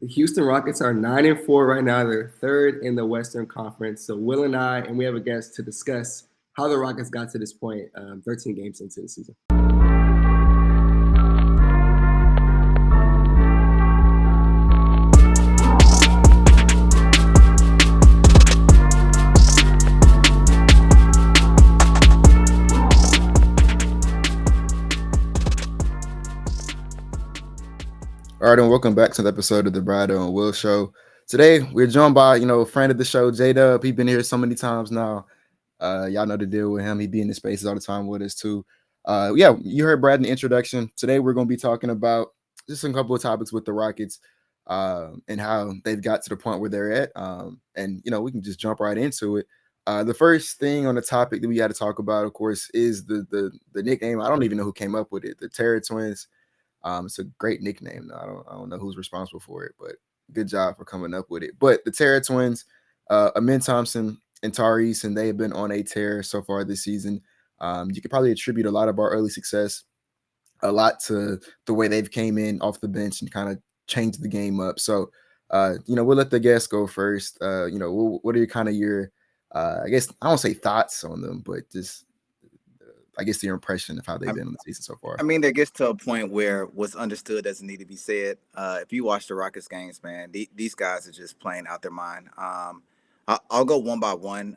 The Houston Rockets are 9-4 right now. They're third in the Western Conference. So Will and we have a guest to discuss how the Rockets got to this point, 13 games into the season. All right, and welcome back to the episode of the Bradeaux and Will Show. Today, we're joined by, a friend of the show, JDubb. He's been here so many times now. Y'all know the deal with him. He be in the spaces all the time with us, too. You heard Brad in the introduction. Today, we're going to be talking about just a couple of topics with the Rockets and how they've got to the point where they're at. We can just jump right into it. The first thing on the topic that we got to talk about, of course, is the nickname. I don't even know who came up with it, the Terror Twins. It's a great nickname. I don't know who's responsible for it, but good job for coming up with it. But the Terror Twins, Amin Thompson and Tyrese, and they have been on a tear so far this season. You could probably attribute a lot of our early success, a lot to the way they've came in off the bench and kind of changed the game up. So, we'll let the guests go first. What are your I guess I don't say thoughts on them, but just I guess your impression of how they've been on the season so far. I mean, there gets to a point where what's understood doesn't need to be said. If you watch the Rockets games, man, these guys are just playing out their mind. I'll go one by one.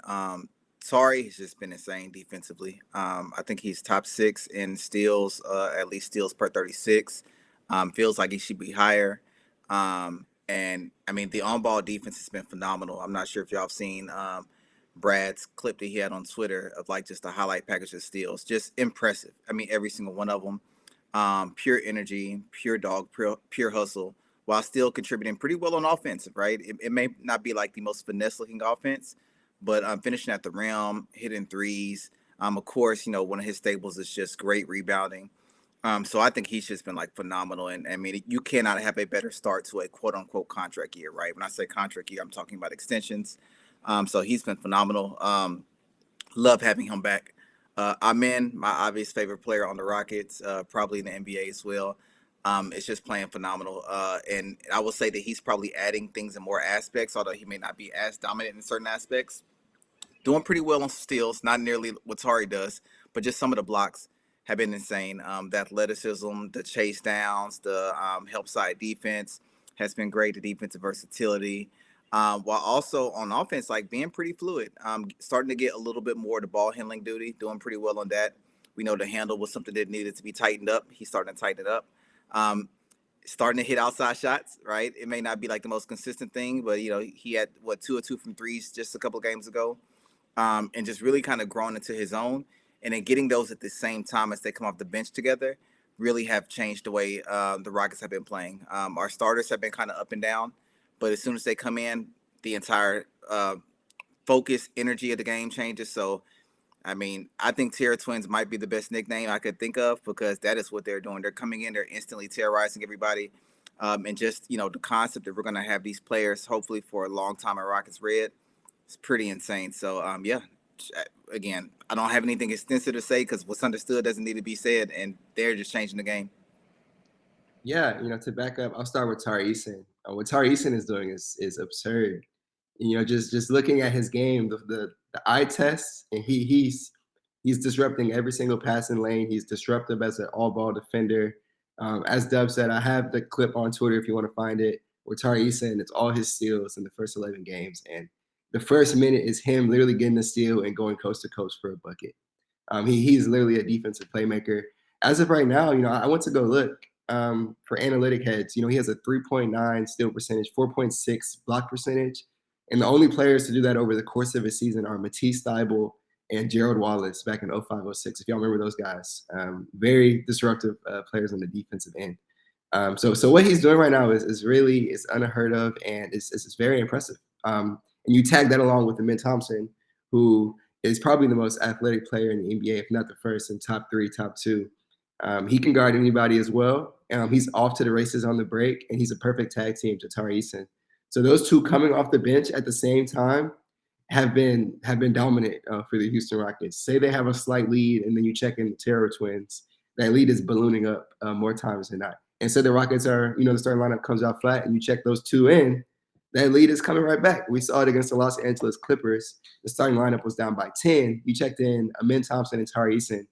Sorry, he's just been insane defensively. I think he's top 6 in steals, at least steals per 36. Feels like he should be higher. And I mean, the on-ball defense has been phenomenal. I'm not sure if y'all have seen Brad's clip that he had on Twitter of like just a highlight package of steals. Just impressive. I mean, every single one of them. Pure energy, pure dog, pure hustle, while still contributing pretty well on offense, right? It may not be like the most finesse-looking offense, but finishing at the rim, hitting threes. Of course, one of his staples is just great rebounding. So I think he's just been like phenomenal. And I mean, you cannot have a better start to a quote unquote contract year, right? When I say contract year, I'm talking about extensions. So he's been phenomenal. Love having him back. Amin, my obvious favorite player on the Rockets, probably in the NBA as well. It's just playing phenomenal. And I will say that he's probably adding things in more aspects, although he may not be as dominant in certain aspects. Doing pretty well on steals, not nearly what Tari does, but just some of the blocks have been insane. The athleticism, the chase downs, the help side defense has been great. The defensive versatility. While also on offense, like being pretty fluid, starting to get a little bit more of the ball handling duty, doing pretty well on that. We know the handle was something that needed to be tightened up. He's starting to tighten it up. Starting to hit outside shots, right? It may not be like the most consistent thing, but he had 2 or 2 from threes just a couple of games ago, and just really kind of grown into his own. And then getting those at the same time as they come off the bench together really have changed the way the Rockets have been playing. Our starters have been kind of up and down. But as soon as they come in, the entire focus, energy of the game changes. So, I mean, I think Terror Twins might be the best nickname I could think of because that is what they're doing. They're coming in, they're instantly terrorizing everybody. And just, the concept that we're going to have these players, hopefully for a long time at Rockets Red, it's pretty insane. So, again, I don't have anything extensive to say because what's understood doesn't need to be said, and they're just changing the game. Yeah, to back up, I'll start with Tyrese. What Tyrese is doing is absurd. Just looking at his game, the eye test, and he's disrupting every single passing lane. He's disruptive as an all-ball defender. As Dub said, I have the clip on Twitter if you want to find it, where Tyrese, and it's all his steals in the first 11 games. And the first minute is him literally getting the steal and going coast to coast for a bucket. He's literally a defensive playmaker. As of right now, I went to go look for analytic heads. He has a 3.9 steal percentage, 4.6 block percentage. And the only players to do that over the course of a season are Matisse Thybulle and Gerald Wallace back in 05-06, if y'all remember those guys. Very disruptive players on the defensive end. So what he's doing right now is really unheard of, and it's very impressive. And you tag that along with Amin Thompson, who is probably the most athletic player in the NBA, if not the first, in top 3, top 2. He can guard anybody as well. He's off to the races on the break, and he's a perfect tag team to Tyrese. So those two coming off the bench at the same time have been dominant for the Houston Rockets. Say they have a slight lead, and then you check in the Terror Twins. That lead is ballooning up more times than not. And so the Rockets are, the starting lineup comes out flat, and you check those two in, that lead is coming right back. We saw it against the Los Angeles Clippers. The starting lineup was down by 10. You checked in Amin Thompson and Tari Eason,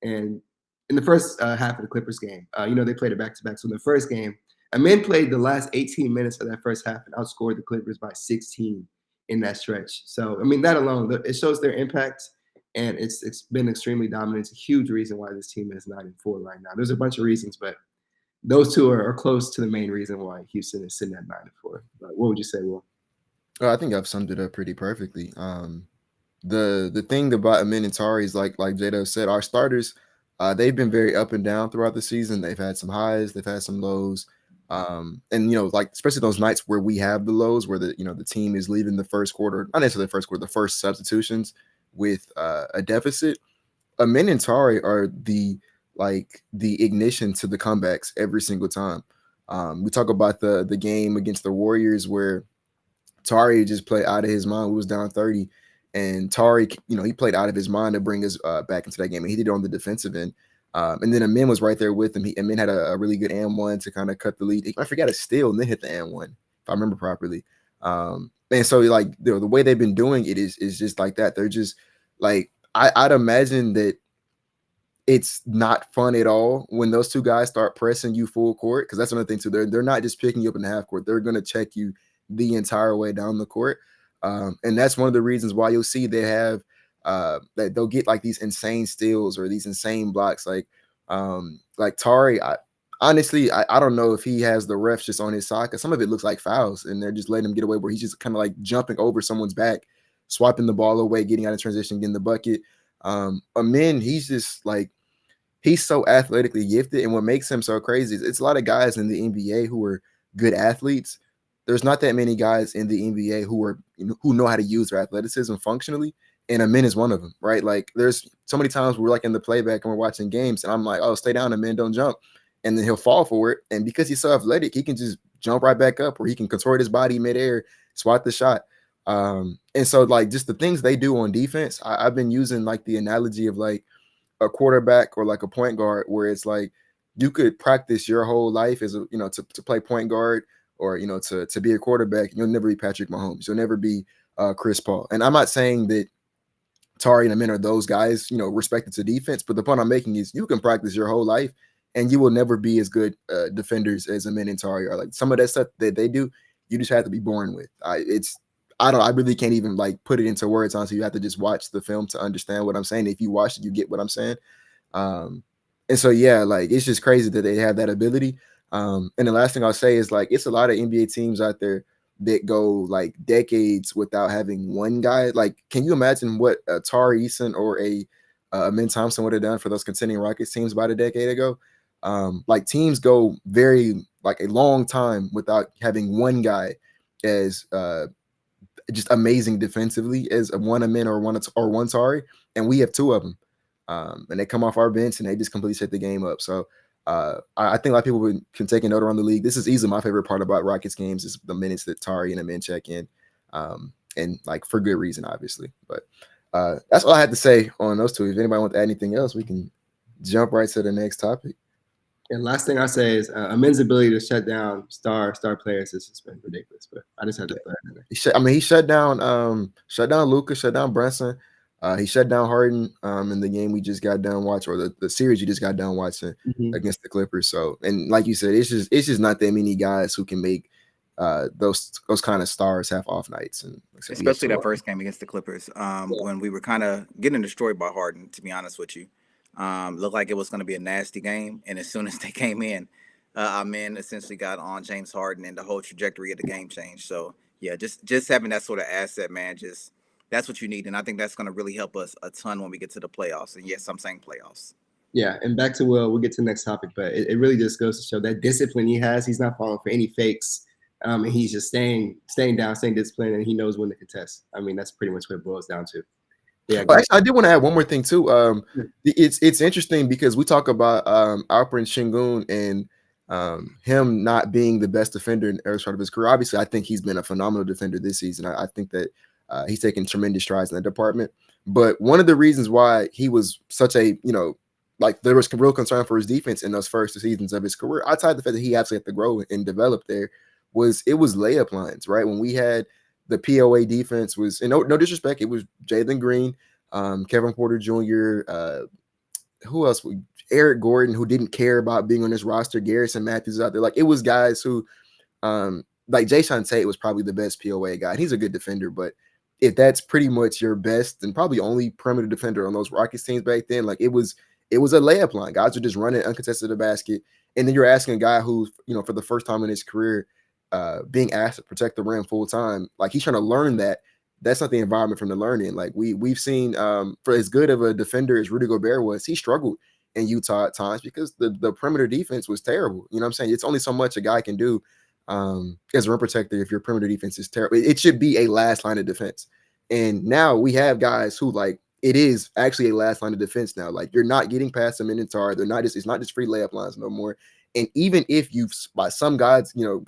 and in the first half of the Clippers game, they played it back-to-back. So in the first game, Amin played the last 18 minutes of that first half and outscored the Clippers by 16 in that stretch. So, that alone, it shows their impact, and it's been extremely dominant. It's a huge reason why this team is 9-4 right now. There's a bunch of reasons, but those two are close to the main reason why Houston is sitting at 9-4. But what would you say, Will? I think I've summed it up pretty perfectly. The thing about Amin and Tari is like JDubb said, our starters, they've been very up and down throughout the season. They've had some highs, they've had some lows. And especially those nights where we have the lows, where the team is leaving the first quarter, not necessarily the first quarter, the first substitutions with a deficit. Amin and Tari are the ignition to the comebacks every single time. We talk about the game against the Warriors where Tari just played out of his mind. We was down 30, and Tari, he played out of his mind to bring us back into that game, and he did it on the defensive end. And then Amin was right there with him. Amin had a really good and one to kind of cut the lead. I forgot to steal and then hit the and one, if I remember properly. And so the way they've been doing it is just like that. They're just I'd imagine that it's not fun at all when those two guys start pressing you full court, because that's another thing too. They're not just picking you up in the half court. They're going to check you the entire way down the court. And that's one of the reasons why you'll see they have that they'll get these insane steals or these insane blocks. Like Tari, honestly, I don't know if he has the refs just on his side, because some of it looks like fouls and they're just letting him get away, where he's just kind of jumping over someone's back, swiping the ball away, getting out of transition, getting the bucket. Amin, he's just he's so athletically gifted, and what makes him so crazy is it's a lot of guys in the NBA who are good athletes. There's not that many guys in the NBA who know how to use their athleticism functionally, and Amin is one of them, right? There's so many times we're in the playback and we're watching games, and I'm like, oh, stay down, Amin, don't jump, and then he'll fall for it, and because he's so athletic, he can just jump right back up, or he can contort his body midair, swat the shot. And so just the things they do on defense, I've been using the analogy of a quarterback or a point guard, where it's you could practice your whole life as to play point guard, or to be a quarterback. You'll never be Patrick Mahomes. You'll never be Chris Paul. And I'm not saying that Tari and Amin are those guys, respected to defense, but the point I'm making is you can practice your whole life and you will never be as good defenders as Amin and Tari are. Some of that stuff that they do, you just have to be born with. I really can't even put it into words, honestly. You have to just watch the film to understand what I'm saying. If you watch it, you get what I'm saying. And so, yeah, it's just crazy that they have that ability. And the last thing I'll say is it's a lot of NBA teams out there that go decades without having one guy. Can you imagine what a Tari Eason or a Amin Thompson would have done for those contending Rockets teams about a decade ago? Teams go very a long time without having one guy as just amazing defensively as one Amin or one Tari, and we have two of them, and they come off our bench and they just completely set the game up. So I think a lot of people can take a note around the league. This is easily my favorite part about Rockets games, is the minutes that Tari and Amin check in, and for good reason, obviously. But that's all I had to say on those two. If anybody wants to add anything else, we can jump right to the next topic. And last thing I say is Amin's ability to shut down star players has just been ridiculous. But I just had to throw that in there. He shut down Luka, shut down Brunson. He shut down Harden in the game we just got done watching, or the series you just got done watching against the Clippers. So, and like you said, it's just not that many guys who can make those kind of stars have off nights, and especially that first game against the Clippers, when we were kind of getting destroyed by Harden. To be honest with you, looked like it was going to be a nasty game, and as soon as they came in, Amin essentially got on James Harden, and the whole trajectory of the game changed. So yeah, just having that sort of asset, man, that's what you need. And I think that's going to really help us a ton when we get to the playoffs. And yes, I'm saying playoffs. Yeah, and back to Will, we'll get to the next topic, but it really just goes to show that discipline he has. He's not falling for any fakes, and he's just staying down, staying disciplined, and he knows when to contest. That's pretty much what it boils down to. Yeah, actually, I did want to add one more thing too. It's interesting because we talk about Alperen Sengun and him not being the best defender in the early part of his career. Obviously, I think he's been a phenomenal defender this season. I think that he's taken tremendous strides in that department. But one of the reasons why he was such a like there was real concern for his defense in those first 2 seasons of his career. Outside the fact that he actually had to grow and develop there, was layup lines, right? When we had the POA defense was, and no disrespect, it was Jalen Green, Kevin Porter Jr., who else? Eric Gordon, who didn't care about being on this roster. Garrison Matthews out there. Like, it was guys who, like Jason Tate was probably the best POA guy. He's a good defender, but if that's pretty much your best and probably only perimeter defender on those Rockets teams back then, like it was a layup line. Guys are just running uncontested to the basket, and then you're asking a guy who's, you know, for the first time in his career, being asked to protect the rim full time, like he's trying to learn that. That's not the environment for him to learn in. Like we've seen, for as good of a defender as Rudy Gobert was, he struggled in Utah at times because the perimeter defense was terrible. You know what I'm saying? It's only so much a guy can do as a rim protector if your perimeter defense is terrible. It should be a last line of defense. And now we have guys who, like, it is actually a last line of defense now. Like, you're not getting past them in the tar. It's not just free layup lines no more. And even if you, by some guys, you know,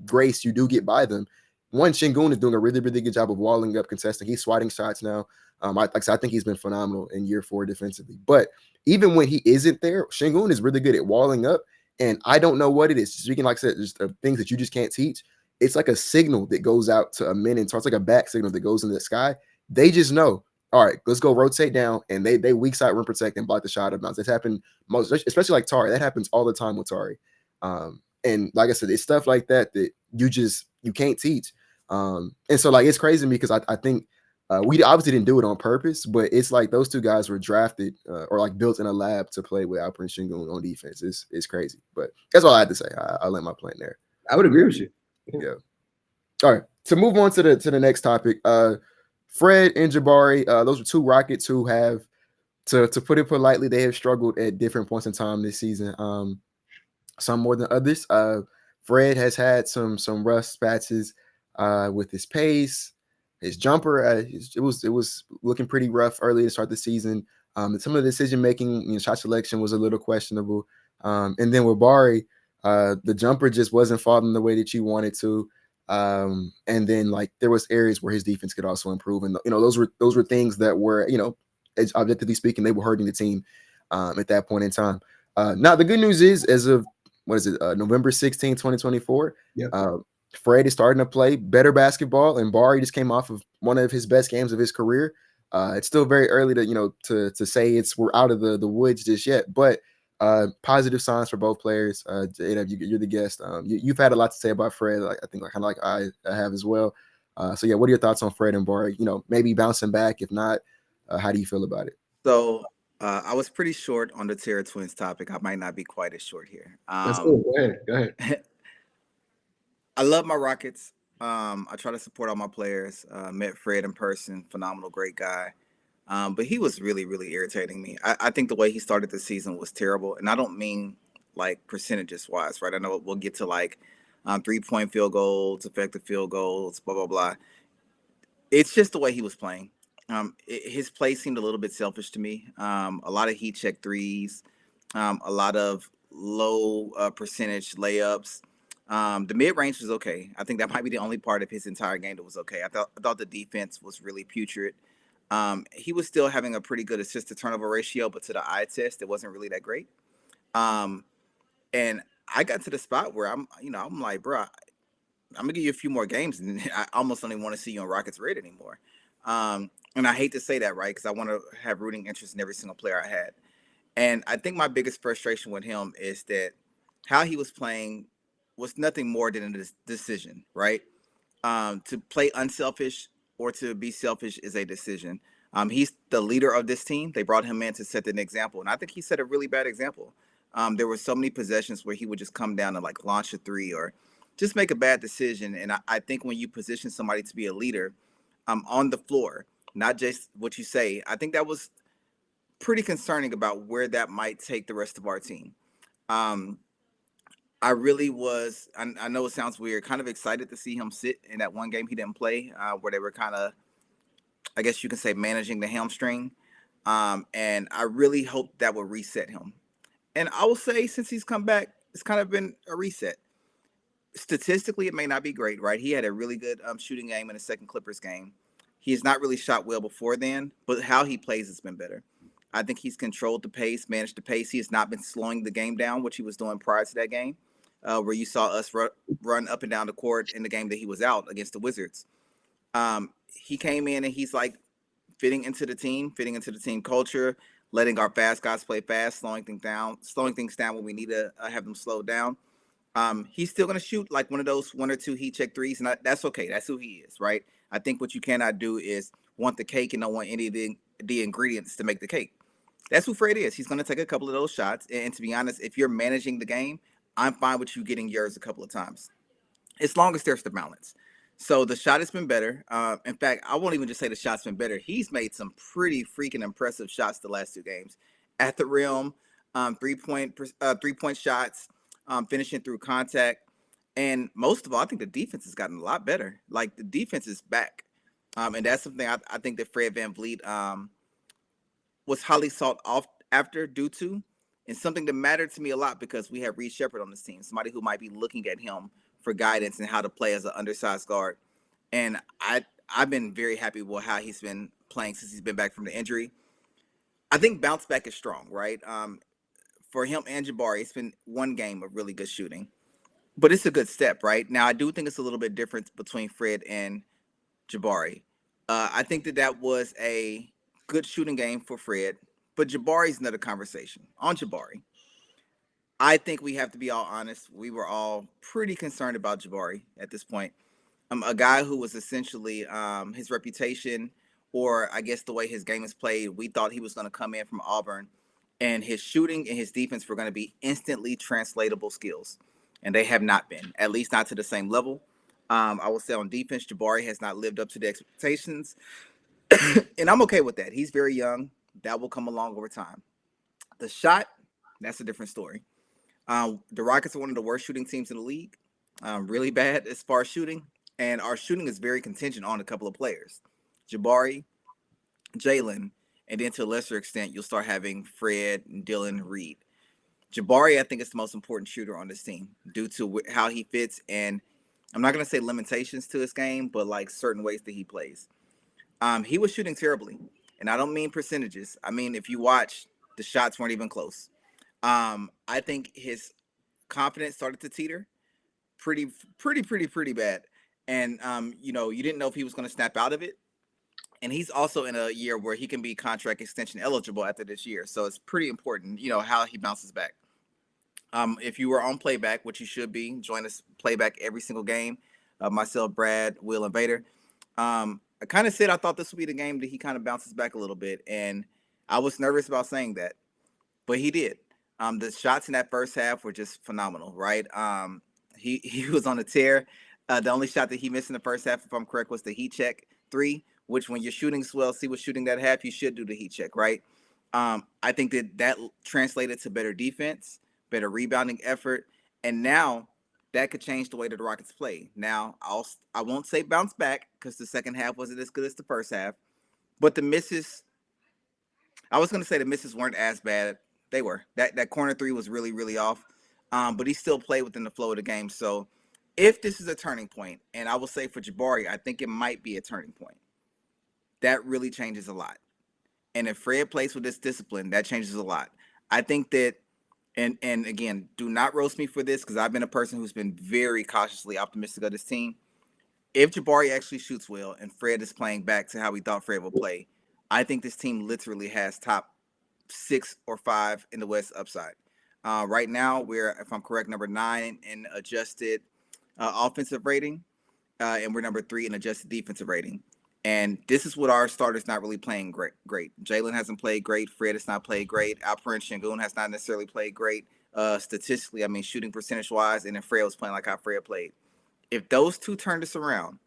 grace, you do get by them. One, Şengün is doing a really, really good job of walling up, contesting. He's swatting shots now. Like I said, I think he's been phenomenal in year 4 defensively. But even when he isn't there, Şengün is really good at walling up. And I don't know what it is. Speaking, like I said, just things that you just can't teach. It's like a signal that goes out to a men, and it's like a back signal that goes in the sky. They just know, all right, let's go rotate down, and they weak side rim protect and block the shot of bounds. That's happened most, especially like Tari. That happens all the time with Tari. And like I said, it's stuff like that you can't teach. And so, like, it's crazy to me because I think we obviously didn't do it on purpose, but it's like those 2 guys were drafted or like built in a lab to play with Alperen Şengün on defense. It's crazy, but that's all I had to say. I'll let my plan there. I would agree with you. Yeah. All right. To move on to the next topic, Fred and Jabari, those are 2 Rockets who have, to put it politely, they have struggled at different points in time this season. Some more than others. Fred has had some rough patches with his pace, his jumper. It was looking pretty rough early to start the season. Some of the decision making, you know, shot selection was a little questionable. And then with Bari, the jumper just wasn't falling the way that you wanted to. And then, like, there was areas where his defense could also improve, and you know, those were things that were, you know, as objectively speaking, they were hurting the team at that point in time. Now the good news is, as of November 16, 2024, Yep. Fred is starting to play better basketball, and Bari just came off of one of his best games of his career. It's still very early to, you know, to say we're out of the woods just yet, but positive signs for both players. JDubb, you're the guest. You've had a lot to say about Fred. Like, I think, kind of like I have as well. So yeah, what are your thoughts on Fred and Bari? You know, maybe bouncing back. If not, how do you feel about it? So I was pretty short on the Terra Twins topic. I might not be quite as short here. That's cool. Go ahead. I love my Rockets. I try to support all my players. Met Fred in person. Phenomenal, great guy. But he was really, really irritating me. I think the way he started the season was terrible. And I don't mean like percentages wise, right? I know we'll get to like 3-point field goals, effective field goals, blah, blah, blah. It's just the way he was playing. His play seemed a little bit selfish to me. A lot of heat check threes, a lot of low percentage layups. The mid range was okay. I think that might be the only part of his entire game that was okay. I thought the defense was really putrid. He was still having a pretty good assist to turnover ratio, but to the eye test, it wasn't really that great. And I got to the spot where I'm like, bro, I'm gonna give you a few more games, and I almost don't even want to see you on Rockets Red anymore. And I hate to say that, right? Because I want to have rooting interest in every single player I had. And I think my biggest frustration with him is that how he was playing was nothing more than a decision, right? To play unselfish or to be selfish is a decision. He's the leader of this team. They brought him in to set an example, and I think he set a really bad example. There were so many possessions where he would just come down and like launch a three or just make a bad decision. And I think when you position somebody to be a leader on the floor, not just what you say, I think that was pretty concerning about where that might take the rest of our team. I really was, I know it sounds weird, kind of excited to see him sit in that one game he didn't play, where they were kind of, I guess you can say, managing the hamstring. And I really hope that will reset him. And I will say, since he's come back, it's kind of been a reset. Statistically, it may not be great, right? He had a really good shooting game in the second Clippers game. He has not really shot well before then, but how he plays has been better. I think he's controlled the pace, managed the pace. He has not been slowing the game down, which he was doing prior to that game, where you saw us run up and down the court in the game that he was out against the Wizards. He came in and he's like fitting into the team culture, letting our fast guys play fast, slowing things down when we need to have them slowed down. He's still going to shoot like one of those 1 or 2 heat check threes, and that's okay. That's who he is, right? I think what you cannot do is want the cake and don't want any of the ingredients to make the cake. That's who Fred is. He's going to take a couple of those shots, and to be honest, if you're managing the game, I'm fine with you getting yours a couple of times, as long as there's the balance. So the shot has been better. In fact, I won't even just say the shot's been better. He's made some pretty freaking impressive shots the last 2 games. At the rim, 3-point shots, finishing through contact. And most of all, I think the defense has gotten a lot better. Like, the defense is back. And that's something I think that Fred VanVleet was highly sought after due to, and something that mattered to me a lot because we have Reed Shepherd on this team, somebody who might be looking at him for guidance and how to play as an undersized guard. And I've been very happy with how he's been playing since he's been back from the injury. I think bounce back is strong, right? For him and Jabari, it's been 1 game of really good shooting, but it's a good step, right? Now, I do think it's a little bit different between Fred and Jabari. I think that was a good shooting game for Fred, but Jabari's another conversation. On Jabari, I think we have to be all honest. We were all pretty concerned about Jabari at this point. A guy who was essentially his reputation, or I guess the way his game is played, we thought he was going to come in from Auburn, and his shooting and his defense were going to be instantly translatable skills. And they have not been, at least not to the same level. I will say on defense, Jabari has not lived up to the expectations. And I'm okay with that. He's very young. That will come along over time. The shot, that's a different story. The Rockets are one of the worst shooting teams in the league. Really bad as far as shooting. And our shooting is very contingent on a couple of players. Jabari, Jalen, and then to a lesser extent, you'll start having Fred, Dillon, Reed. Jabari, I think, is the most important shooter on this team due to how he fits. And I'm not going to say limitations to his game, but like certain ways that he plays. He was shooting terribly. And I don't mean percentages. I mean, if you watch, the shots weren't even close. I think his confidence started to teeter pretty bad. And, you didn't know if he was going to snap out of it. And he's also in a year where he can be contract extension eligible after this year. So it's pretty important, how he bounces back. If you were on playback, which you should be, join us playback every single game. Myself, Brad, Will, and Vader. I kind of said I thought this would be the game that he kind of bounces back a little bit. And I was nervous about saying that, but he did. The shots in that first half were just phenomenal, right? He was on a tear. The only shot that he missed in the first half, if I'm correct, was the heat check 3, which when you're shooting swell, see what's shooting that half, you should do the heat check, right? I think that translated to better defense, better rebounding effort, and now that could change the way that the Rockets play. Now, I won't say bounce back because the second half wasn't as good as the first half, but the misses, I was going to say the misses weren't as bad. They were. That corner 3 was really, really off, but he still played within the flow of the game. So if this is a turning point, and I will say for Jabari, I think it might be a turning point, that really changes a lot. And if Fred plays with this discipline, that changes a lot. I think that, and again, do not roast me for this because I've been a person who's been very cautiously optimistic of this team. If Jabari actually shoots well and Fred is playing back to how we thought Fred would play, I think this team literally has top 6 or 5 in the West upside. Right now, we're, if I'm correct, number 9 in adjusted offensive rating, and we're number 3 in adjusted defensive rating. And this is what our starters not really playing great. Jalen hasn't played great. Fred has not played great. Alperen Sengun has not necessarily played great statistically. I mean, shooting percentage-wise, and then Fred was playing like how Fred played. If those two turn this around,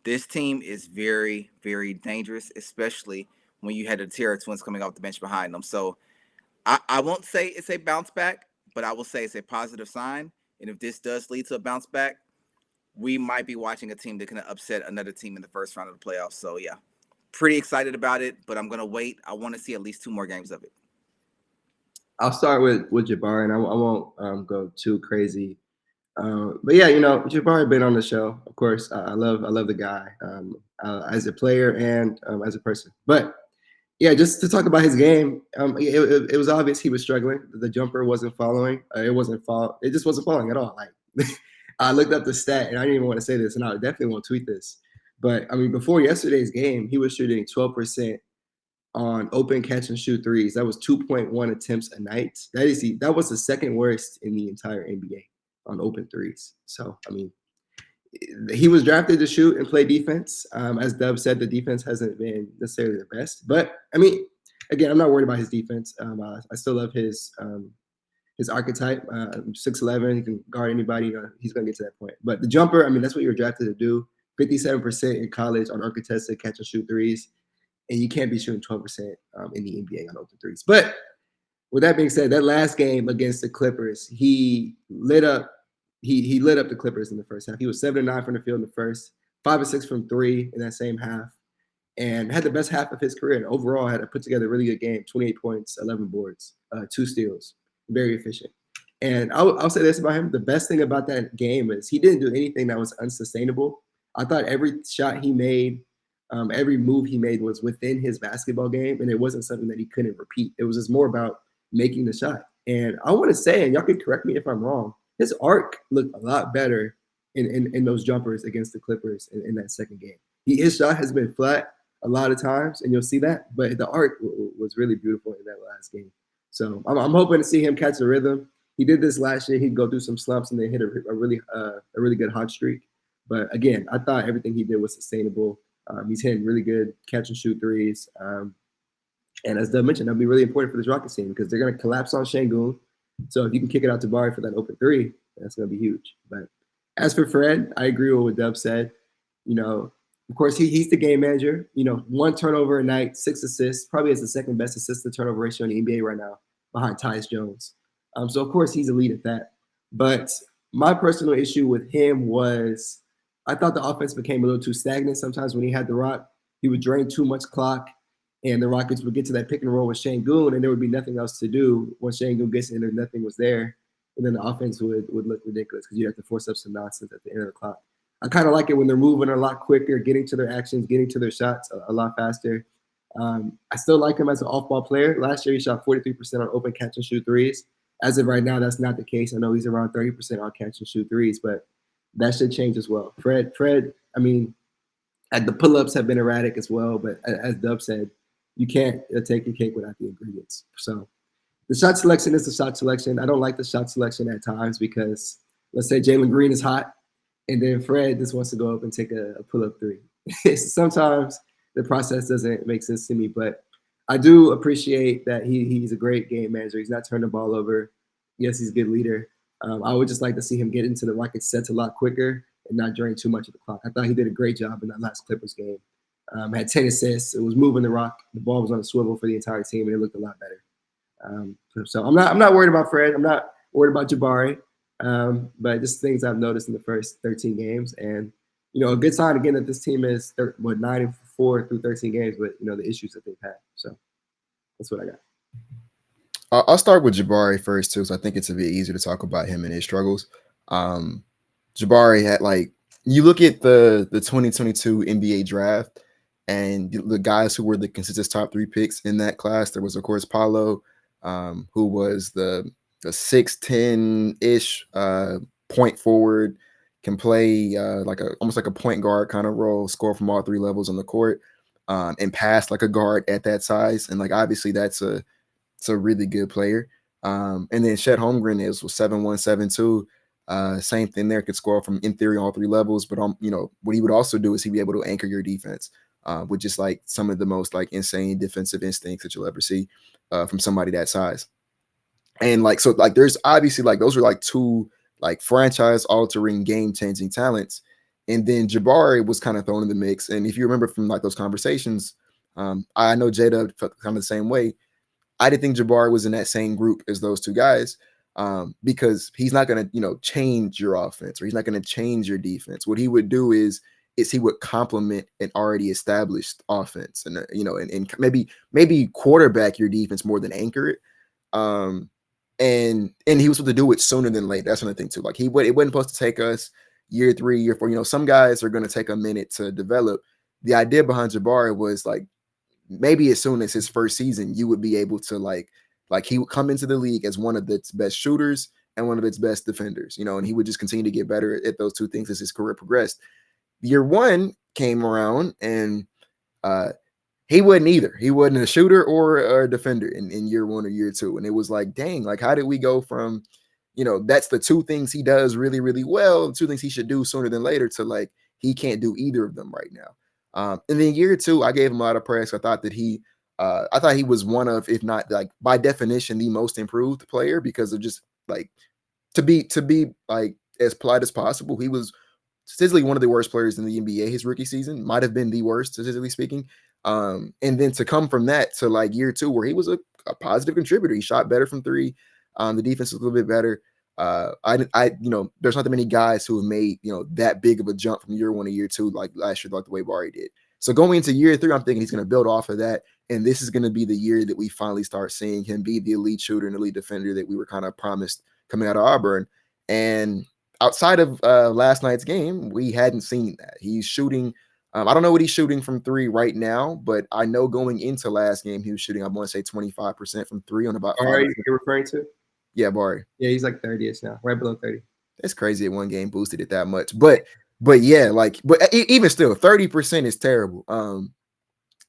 this team is very, very dangerous, especially when you had the Terra twins coming off the bench behind them. So I won't say it's a bounce back, but I will say it's a positive sign. And if this does lead to a bounce back, we might be watching a team that can upset another team in the first round of the playoffs. So, yeah, pretty excited about it, but I'm going to wait. I want to see at least 2 more games of it. I'll start with Jabari, and I won't go too crazy. But yeah, Jabari been on the show. Of course, I love the guy as a player and as a person. But Yeah, just to talk about his game, it was obvious he was struggling. The jumper wasn't following. It just wasn't falling at all. Like I looked up the stat, and I didn't even want to say this, and I definitely won't tweet this. But I mean, before yesterday's game, he was shooting 12% on open catch and shoot threes. That was 2.1 attempts a night. That was the second worst in the entire NBA on open threes. So I mean, he was drafted to shoot and play defense. As Dub said, the defense hasn't been necessarily the best, but I mean, again, I'm not worried about his defense. I still love his archetype. 6'11", he can guard anybody. He's gonna get to that point. But the jumper, I mean, that's what you were drafted to do. 57% in college on uncontested catch and shoot threes, and you can't be shooting 12% in the NBA on open threes. But with that being said, that last game against the Clippers, he lit up the Clippers in the first half. He was 7-9 from the field in the first, 5-6 from three in that same half, and had the best half of his career. And overall, had to put together a really good game: 28 points, 11 boards, 2 steals, very efficient. And I'll say this about him: the best thing about that game is he didn't do anything that was unsustainable. I thought every shot he made, every move he made was within his basketball game, and it wasn't something that he couldn't repeat. It was just more about making the shot. And I want to say, and y'all can correct me if I'm wrong, his arc looked a lot better in those jumpers against the Clippers in that second game. His shot has been flat a lot of times, and you'll see that, but the arc was really beautiful in that last game. So I'm hoping to see him catch the rhythm. He did this last year. He'd go through some slumps and then hit a really good hot streak. But again, I thought everything he did was sustainable. He's hitting really good catch and shoot threes. And as Doug mentioned, that'll be really important for this Rockets team because they're going to collapse on Şengün. So if you can kick it out to Jabari for that open three, that's going to be huge. But as for Fred, I agree with what Dub said. You know, of course, he's the game manager. You know, 1 turnover a night, 6 assists, probably has the second best assist to turnover ratio in the NBA right now behind Tyus Jones. So, of course, he's elite at that. But my personal issue with him was I thought the offense became a little too stagnant sometimes when he had the rock. He would drain too much clock, and the Rockets would get to that pick and roll with Şengün, and there would be nothing else to do. Once Şengün gets in there, nothing was there. And then the offense would look ridiculous because you have to force up some nonsense at the end of the clock. I kind of like it when they're moving a lot quicker, getting to their actions, getting to their shots a lot faster. I still like him as an off-ball player. Last year, he shot 43% on open catch and shoot threes. As of right now, that's not the case. I know he's around 30% on catch and shoot threes, but that should change as well. Fred, I mean, the pull-ups have been erratic as well, but as Dub said, you can't take your cake without the ingredients. So the shot selection is the shot selection. I don't like the shot selection at times because let's say Jalen Green is hot, and then Fred just wants to go up and take a pull-up three. Sometimes the process doesn't make sense to me, but I do appreciate that he's a great game manager. He's not turning the ball over. Yes, he's a good leader. I would just like to see him get into the Rockets sets a lot quicker and not drain too much of the clock. I thought he did a great job in that last Clippers game. Had 10 assists. It was moving the rock. The ball was on a swivel for the entire team, and it looked a lot better. So I'm not worried about Fred. I'm not worried about Jabari. But just things I've noticed in the first 13 games, and you know, a good sign again that this team is 9-4 through 13 games, but you know the issues that they've had. So that's what I got. I'll start with Jabari first too, so I think it's a bit easier to talk about him and his struggles. Jabari had you look at the 2022 NBA draft and the guys who were the consensus top 3 picks in that class. There was of course Paolo, who was the 6'10" point forward, can play almost like a point guard kind of role, score from all 3 levels on the court, and pass like a guard at that size. And obviously that's a really good player. And then Chet Holmgren was 7'1", 7'2". Same thing there, could score from in theory all 3 levels. But what he would also do is he'd be able to anchor your defense, with just some of the most insane defensive instincts that you'll ever see from somebody that size. And there's obviously those are 2 franchise altering, game changing talents. And then Jabari was kind of thrown in the mix. And if you remember from those conversations, I know JDubb felt kind of the same way. I didn't think Jabari was in that same group as those 2 guys, because he's not going to change your offense, or he's not going to change your defense. What he would do is he would complement an already established offense, and and maybe quarterback your defense more than anchor it. And he was supposed to do it sooner than late. That's another thing too. It wasn't supposed to take us year 3, year 4. Some guys are going to take a minute to develop. The idea behind Jabari was maybe as soon as his first season, you would be able to like he would come into the league as one of its best shooters and one of its best defenders, you know, and he would just continue to get better at those two things as his career progressed. Year one came around and he wasn't either. He wasn't a shooter or a defender in year one or year two. And it was like, dang, like how did we go from, you know, that's the two things he does really, really well, two things he should do sooner than later, to like he can't do either of them right now. And then year two, I gave him a lot of praise. I thought he was one of, if not like by definition, the most improved player, because of just like to be like as polite as possible. He was statistically one of the worst players in the NBA his rookie season, might have been the worst statistically speaking. And then to come from that to like year two, where he was a positive contributor, he shot better from three. The defense was a little bit better. You know, there's not that many guys who have made, you know, that big of a jump from year one to year two, like last year, like the way Jabari did. So going into year three, I'm thinking he's going to build off of that. And this is going to be the year that we finally start seeing him be the elite shooter and elite defender that we were kind of promised coming out of Auburn. And outside of last night's game, we hadn't seen that. He's shooting. I don't know what he's shooting from three right now, but I know going into last game, he was shooting, I want to say 25% from three on about. Are you referring to? Yeah, Bari. Yeah, he's like 30ish now, right below 30. That's crazy. At one game boosted it that much, but yeah, like, but even still, 30% is terrible.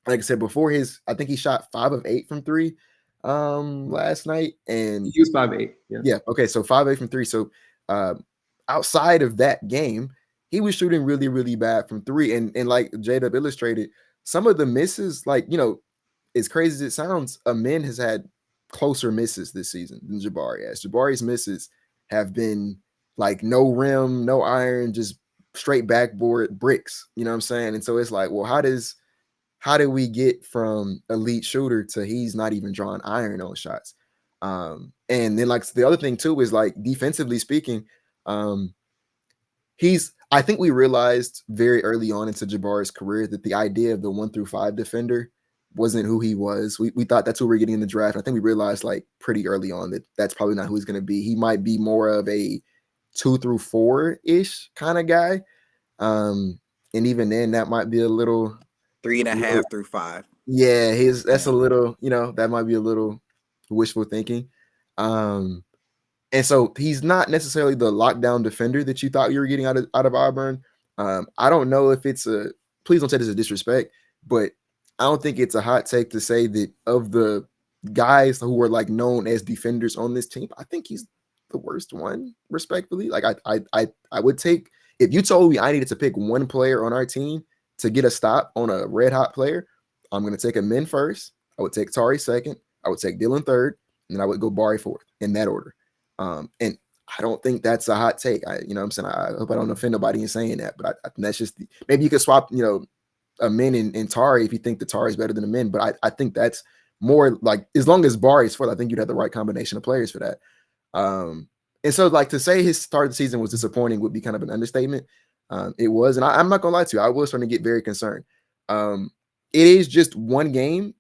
Like I said before, I think he shot 5 of 8 from three, last night, and he was 5'8". Yeah. Okay, so 5 8 from three. So, outside of that game, he was shooting really, really bad from three, and like JDubb illustrated, some of the misses, like, you know, as crazy as it sounds, Amin has had closer misses this season than Jabari has. Jabari's misses have been like no rim, no iron, just straight backboard bricks. You know what I'm saying? And so it's like, well, how do we get from elite shooter to he's not even drawing iron on shots? And then like the other thing too is like defensively speaking, I think we realized very early on into Jabari's career that the idea of the 1 through 5 defender wasn't who he was. We thought that's who we were getting in the draft. I think we realized like pretty early on that that's probably not who he's going to be. He might be more of a 2 through 4-ish kind of guy. And even then that might be a little 3.5 through 5. Yeah, that's a little, you know, that might be a little wishful thinking. And so he's not necessarily the lockdown defender that you thought you were getting out of Auburn. I don't know if please don't take this as disrespect, but I don't think it's a hot take to say that of the guys who are like known as defenders on this team, I think he's the worst one, respectfully. Like I would take, if you told me I needed to pick one player on our team to get a stop on a red hot player, I'm going to take Amin first. I would take Tari second. I would take Dillon third, and then I would go Bari fourth in that order. And I don't think that's a hot take. You know what I'm saying? I hope I don't offend nobody in saying that, but I think that's just maybe you could swap, you know, Amin and Tari if you think that Tari is better than Amin, but I think that's more like, as long as Bari is fourth, I think you'd have the right combination of players for that. And so like to say his start of the season was disappointing would be kind of an understatement. It was, and I'm not gonna lie to you, I was starting to get very concerned. It is just one game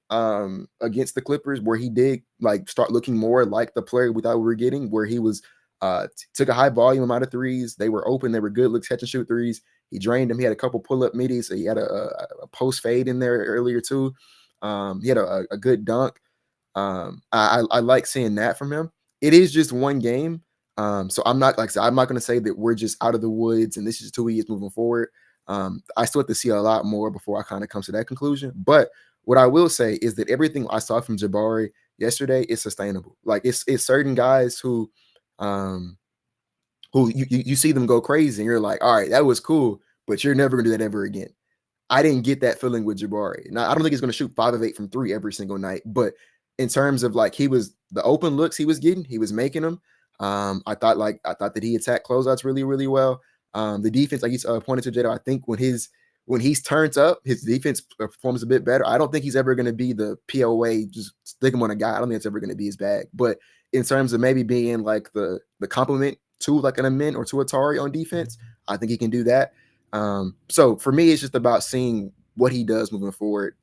against the Clippers where he did like start looking more like the player we thought we were getting, where he was took a high volume amount of threes. They were open, they were good, look, catch and shoot threes. He drained them. He had a couple pull-up middies. So he had a post fade in there earlier too. He had a good dunk. I like seeing that from him. It is just one game. So I'm not, like I said, I'm not going to say that we're just out of the woods and this is who he is moving forward. I still have to see a lot more before I kind of come to that conclusion. But what I will say is that everything I saw from Jabari yesterday is sustainable. Like it's certain guys who you see them go crazy and you're like, all right, that was cool, but you're never gonna do that ever again. I didn't get that feeling with Jabari. Now I don't think he's gonna shoot 5 of 8 from three every single night, but in terms of like the open looks he was getting, he was making them. I thought that he attacked closeouts really, really well. The defense, like you pointed to, Jada, I think when he's turned up, his defense performs a bit better. I don't think he's ever going to be the POA, just stick him on a guy. I don't think it's ever going to be his bag. But in terms of maybe being like the complement to like an Amin or to Atari on defense, I think he can do that. So for me, it's just about seeing what he does moving forward.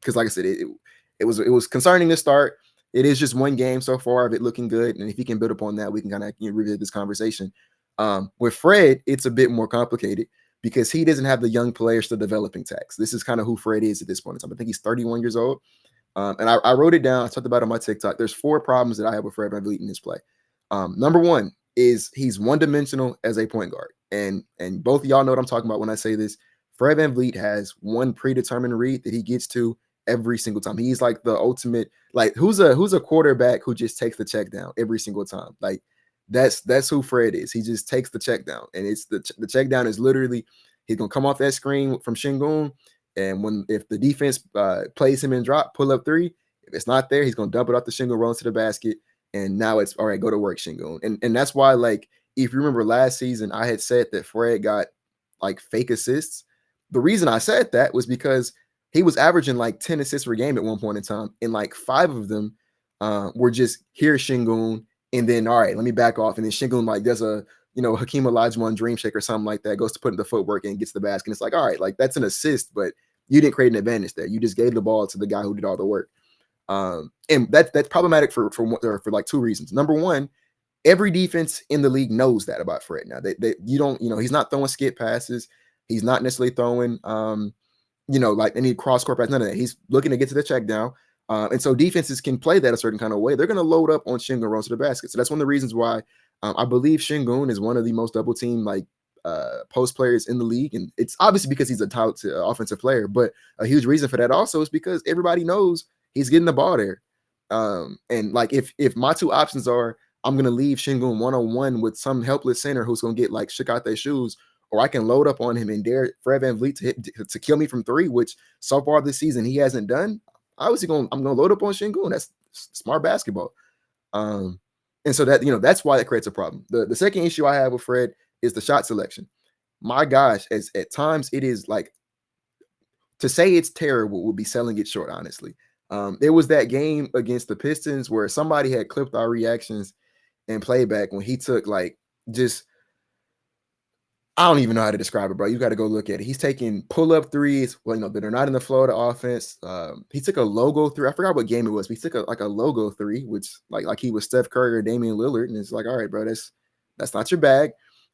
Because like I said, it was concerning to start. It is just one game so far of it looking good. And if he can build upon that, we can kind of revisit this conversation. With Fred, it's a bit more complicated. because he doesn't have the young players to developing tax. This is kind of who Fred is at this point in time. I think he's 31 years old. And I wrote it down. I talked about it on my TikTok. There's 4 problems that I have with Fred VanVleet in his play. Number one is he's one-dimensional as a point guard. And both of y'all know what I'm talking about when I say this. Fred VanVleet has one predetermined read that he gets to every single time. He's like the ultimate, like who's a quarterback who just takes the check down every single time. Like that's who Fred is. He just takes the check down. And it's the check down is literally he's gonna come off that screen from Şengün. And if the defense plays him in drop, pull up 3. If it's not there, he's gonna dump it off the Şengün, roll into the basket. And now it's all right, go to work, Şengün. And that's why, like, if you remember last season, I had said that Fred got like fake assists. The reason I said that was because he was averaging like 10 assists per game at one point in time, and like 5 of them were just here, Şengün, and then all right, let me back off, and then Şengün like does a Hakeem Olajuwon dream shake or something like that, goes to put in the footwork and gets the basket. And it's like, all right, like that's an assist, but you didn't create an advantage there. You just gave the ball to the guy who did all the work. And that's problematic for like 2 reasons. Number one, every defense in the league knows that about Fred now. He's not throwing skip passes. He's not necessarily throwing, like any cross court pass, none of that. He's looking to get to the check down. And so defenses can play that a certain kind of way. They're going to load up on Şengün, run to the basket. So that's one of the reasons why I believe Şengün is one of the most double team post players in the league. And it's obviously because he's a talented offensive player, but a huge reason for that also is because everybody knows he's getting the ball there. And like if my 2 options are, I'm going to leave Şengün one-on-one with some helpless center who's going to get like shook out their shoes, or I can load up on him and dare Fred VanVleet to kill me from 3, which so far this season he hasn't done. Obviously, I'm going to load up on Şengün. That's smart basketball. And so that's why that creates a problem. The second issue I have with Fred is the shot selection. My gosh, at times it is like, to say it's terrible would be selling it short, honestly. There was that game against the Pistons where somebody had clipped our reactions and playback when he took like just, I don't even know how to describe it, bro. You got to go look at it. He's taking pull-up threes, that are not in the flow of the offense. He took a logo 3. I forgot what game it was, but he took a logo 3, which like he was Steph Curry or Damian Lillard, and it's like, all right, bro, that's not your bag.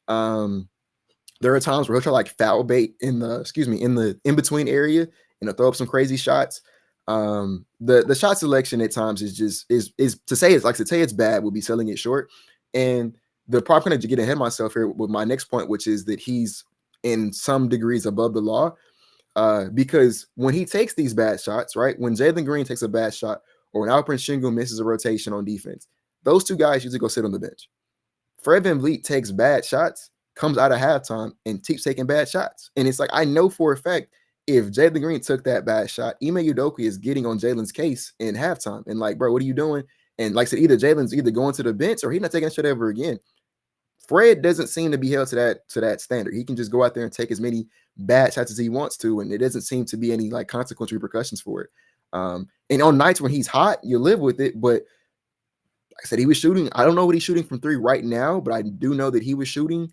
There are times where he'll try like foul bait in the in-between area and he'll throw up some crazy shots. The shot selection at times is to say it's bad would be selling it short. And the problem, to get ahead of myself here with my next point, which is that he's in some degrees above the law, because when he takes these bad shots, right, when Jalen Green takes a bad shot or when Alperen Şengün misses a rotation on defense, those 2 guys usually go sit on the bench. Fred VanVleet takes bad shots, comes out of halftime, and keeps taking bad shots. And it's like, I know for a fact, if Jalen Green took that bad shot, Ime Udoka is getting on Jalen's case in halftime. And like, bro, what are you doing? And like I said, Jalen's either going to the bench or he's not taking that shit ever again. Fred doesn't seem to be held to that standard. He can just go out there and take as many bad shots as he wants to, and it doesn't seem to be any like consequential repercussions for it. And on nights when he's hot, you live with it. But like I said, he was shooting. I don't know what he's shooting from 3 right now, but I do know that he was shooting,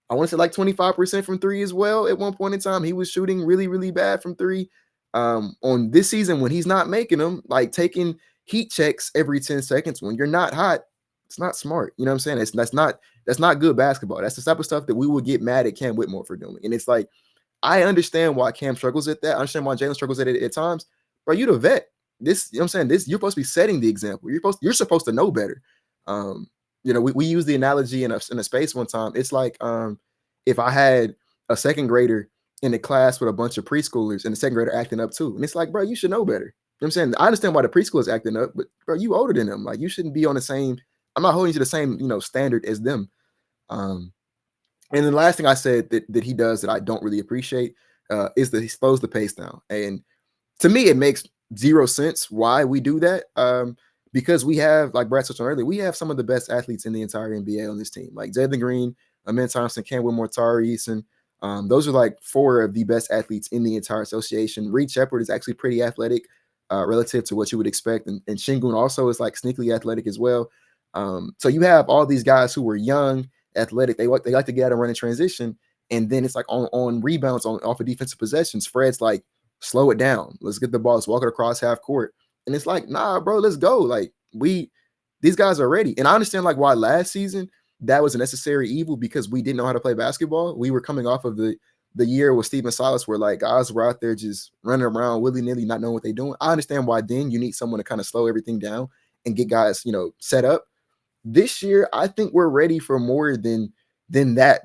I want to say like 25% from 3 as well. At one point in time, he was shooting really, really bad from 3. On this season, when he's not making them, like taking heat checks every 10 seconds when you're not hot, it's not smart. You know what I'm saying? That's not good basketball. That's the type of stuff that we would get mad at Cam Whitmore for doing. And it's like, I understand why Cam struggles at that. I understand why Jalen struggles at it at times. Bro, you the vet. This, you know what I'm saying? You're supposed to be setting the example. You're supposed to know better. We use the analogy in a space one time. It's like if I had a second grader in a class with a bunch of preschoolers and the second grader acting up too. And it's like, bro, you should know better. You know what I'm saying? I understand why the preschool is acting up, but bro, you older than them. Like, you shouldn't be on the same, I'm not holding you to the same, standard as them. And then the last thing I said that he does that I don't really appreciate is that he slows the pace down. And to me, it makes 0 sense why we do that. Because we have, like Brad touched on earlier, we have some of the best athletes in the entire NBA on this team. Like Jalen Green, Amen Thompson, Cam Whitmore, Tari Eason. Those are like 4 of the best athletes in the entire association. Reed Shepherd is actually pretty athletic relative to what you would expect. And Şengün also is like sneakily athletic as well. So you have all these guys who were young, athletic. They like to get out and run in transition. And then it's like on rebounds off of defensive possessions, Fred's like, slow it down. Let's get the ball. Let's walk it across half court. And it's like, nah, bro, let's go. Like these guys are ready. And I understand like why last season that was a necessary evil, because we didn't know how to play basketball. We were coming off of the the year with Steven Silas where like guys were out there just running around willy-nilly, not knowing what they're doing. I understand why then you need someone to kind of slow everything down and get guys, set up. This year, I think we're ready for more than that.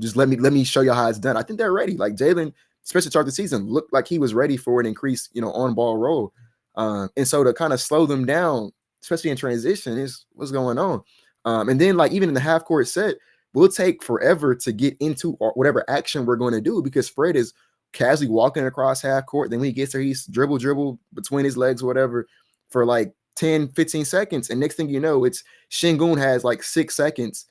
Just let me show you how it's done. I think they're ready. Like Jalen, especially start the season, looked like he was ready for an increased, on ball role. And so to kind of slow them down, especially in transition, is what's going on. And then like even in the half court set, we'll take forever to get into whatever action we're going to do because Fred is casually walking across half court. Then when he gets there, he's dribble between his legs, whatever, for like 10, 15 seconds. And next thing you know, it's Şengün has like 6 seconds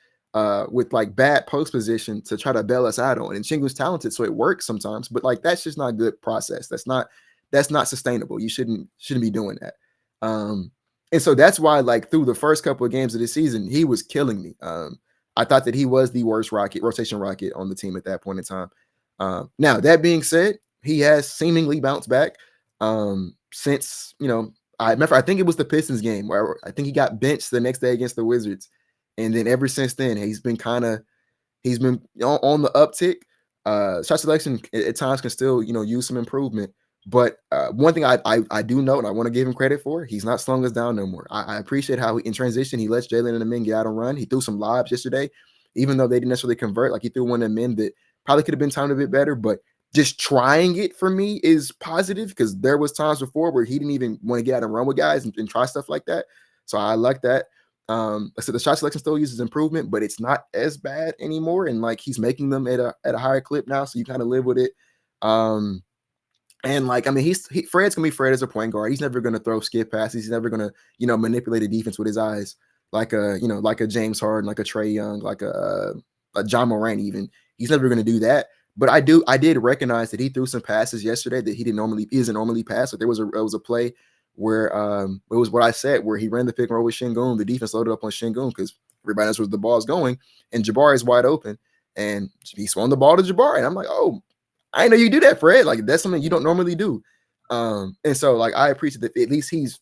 with like bad post position to try to bail us out on. And Şengün's talented, so it works sometimes, but like that's just not a good process. That's not sustainable. You shouldn't be doing that. And so that's why, like, through the first couple of games of the season, he was killing me. I thought that he was the worst rotation rocket on the team at that point in time. Now, that being said, he has seemingly bounced back since, I remember, I think it was the Pistons game where I think he got benched the next day against the Wizards. And then ever since then, he's been on the uptick. Shot selection at times can still, use some improvement. But one thing I do note, and I want to give him credit for, he's not slowing us down no more. I appreciate how in transition, he lets Jalen and the men get out and run. He threw some lobs yesterday, even though they didn't necessarily convert. Like he threw one of the men that probably could have been timed a bit better, but just trying it for me is positive because there was times before where he didn't even want to get out and run with guys and try stuff like that. So I like that. So the shot selection still uses improvement, but it's not as bad anymore. And like he's making them at a higher clip now, so you kind of live with it. And like, I mean, Fred's gonna be Fred as a point guard. He's never gonna throw skip passes. He's never gonna, manipulate a defense with his eyes like a James Harden, like a Trae Young, like a John Morant. Even he's never gonna do that. But I did recognize that he threw some passes yesterday that he isn't normally pass. But there was a play where it was what I said, where he ran the pick and roll with Şengün. The defense loaded up on Şengün because everybody knows where the ball's going, and Jabari is wide open, and he swung the ball to Jabari, and I'm like, oh. I didn't know you do that, Fred. Like that's something you don't normally do. And so like I appreciate that at least he's